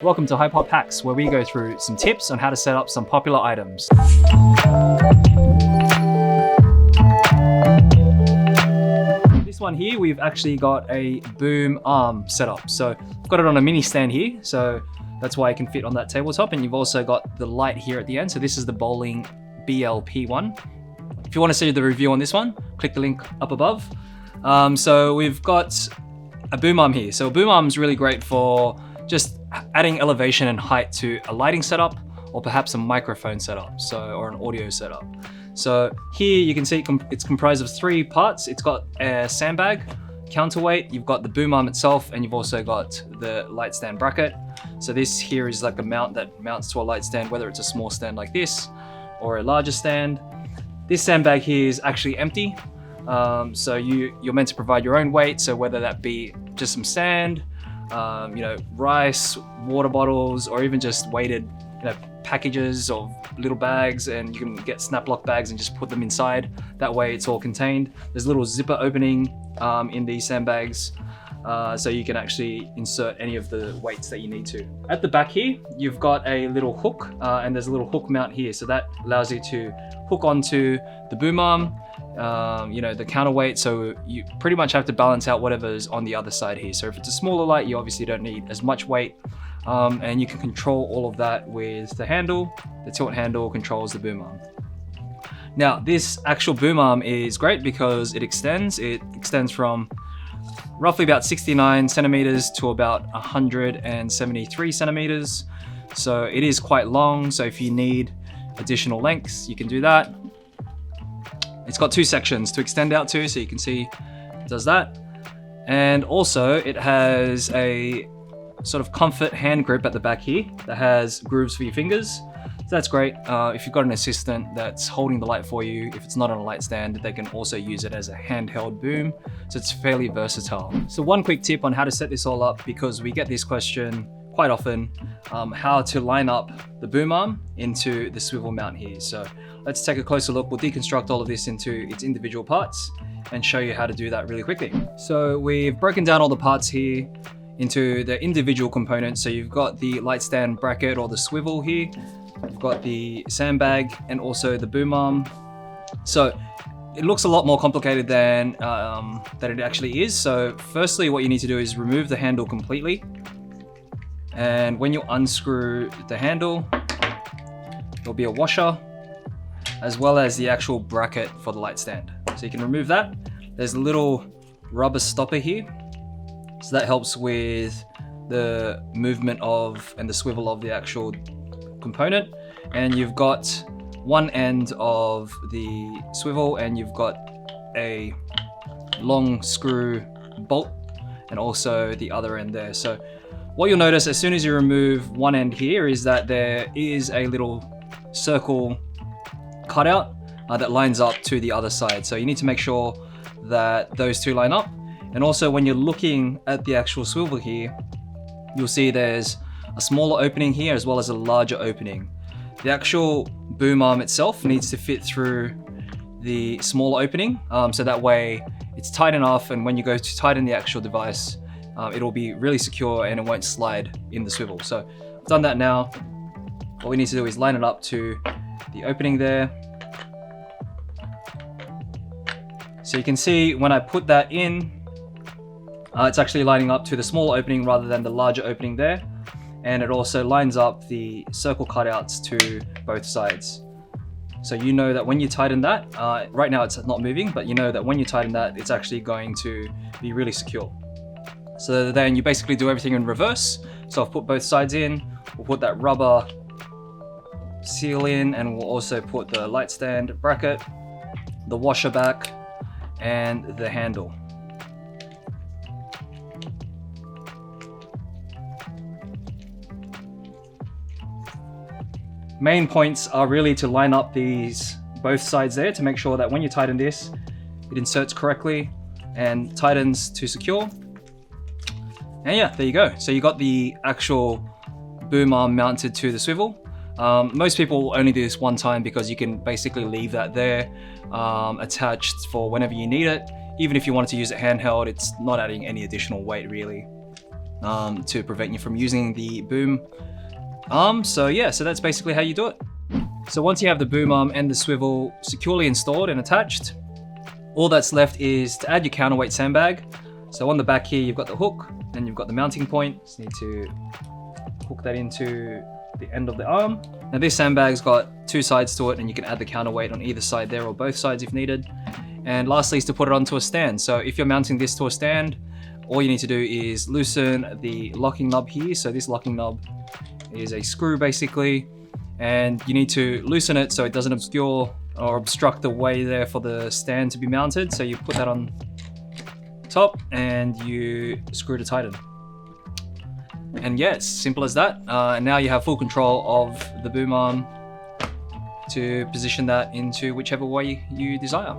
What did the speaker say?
Welcome to Hypop Hacks, where we go through some tips on how to set up some popular items. This one here, we've actually got a boom arm setup. So I've got it on a mini stand here, so that's why it can fit on that tabletop. And you've also got the light here at the end. So this is the Boling BLP one. If you want to see the review on this one, click the link up above. So we've got a boom arm here. So a boom arm is really great for just adding elevation and height to a lighting setup, or perhaps a microphone setup, or an audio setup. So here you can see it's comprised of 3 parts. It's got a sandbag, counterweight, you've got the boom arm itself, and you've also got the light stand bracket. So this here is like a mount that mounts to a light stand, whether it's a small stand like this or a larger stand. This sandbag here is actually empty. So you're meant to provide your own weight. So whether that be just some sand, rice, water bottles, or even just weighted, packages of little bags, and you can get snap lock bags and just put them inside. That way it's all contained. There's a little zipper opening in these sandbags, so you can actually insert any of the weights that you need to. At the back here, you've got a little hook, and there's a little hook mount here. So that allows you to hook onto the boom arm, the counterweight, so you pretty much have to balance out whatever's on the other side here. So if it's a smaller light, you obviously don't need as much weight, and you can control all of that with the handle. The tilt handle controls the boom arm. Now this actual boom arm is great because it extends from roughly about 69 centimeters to about 173 centimeters. So it is quite long, so if you need additional lengths, you can do that. It's got 2 sections to extend out to, so you can see it does that. And also it has a sort of comfort hand grip at the back here that has grooves for your fingers. So that's great. If you've got an assistant that's holding the light for you, if it's not on a light stand, they can also use it as a handheld boom. So it's fairly versatile. So one quick tip on how to set this all up, because we get this question quite often, how to line up the boom arm into the swivel mount here. So let's take a closer look. We'll deconstruct all of this into its individual parts and show you how to do that really quickly. So we've broken down all the parts here into the individual components. So you've got the light stand bracket or the swivel here. You've got the sandbag and also the boom arm. So it looks a lot more complicated than it actually is. So firstly, what you need to do is remove the handle completely. And when you unscrew the handle, there'll be a washer, as well as the actual bracket for the light stand. So you can remove that. There's a little rubber stopper here. So that helps with the movement of and the swivel of the actual component. And you've got one end of the swivel, and you've got a long screw bolt, and also the other end there. So what you'll notice as soon as you remove one end here is that there is a little circle cutout that lines up to the other side. So you need to make sure that those 2 line up. And also when you're looking at the actual swivel here, you'll see there's a smaller opening here as well as a larger opening. The actual boom arm itself needs to fit through the smaller opening, so that way it's tight enough, and when you go to tighten the actual device, it'll be really secure and it won't slide in the swivel. So I've done that now. What we need to do is line it up to the opening there. So you can see when I put that in, it's actually lining up to the smaller opening rather than the larger opening there. And it also lines up the circle cutouts to both sides. So you know that when you tighten that, right now it's not moving, but you know that when you tighten that, it's actually going to be really secure. So then you basically do everything in reverse. So I've put both sides in, we'll put that rubber seal in, and we'll also put the light stand bracket, the washer back, and the handle. Main points are really to line up both sides there to make sure that when you tighten this, it inserts correctly and tightens to secure. And yeah, there you go. So you got the actual boom arm mounted to the swivel. Most people will only do this one time because you can basically leave that there attached for whenever you need it. Even if you wanted to use it handheld, it's not adding any additional weight really. to prevent you from using the boom arm. So yeah, so that's basically how you do it. So once you have the boom arm and the swivel securely installed and attached, all that's left is to add your counterweight sandbag. So on the back here, you've got the hook and you've got the mounting point. Just need to hook that into the end of the arm. Now this sandbag's got 2 sides to it, and you can add the counterweight on either side there or both sides if needed. And lastly is to put it onto a stand. So if you're mounting this to a stand, all you need to do is loosen the locking nub here. So this locking nub is a screw basically, and you need to loosen it so it doesn't obscure or obstruct the way there for the stand to be mounted. So you put that on top and you screw to tighten. And yeah, it's simple as that. And now you have full control of the boom arm to position that into whichever way you desire.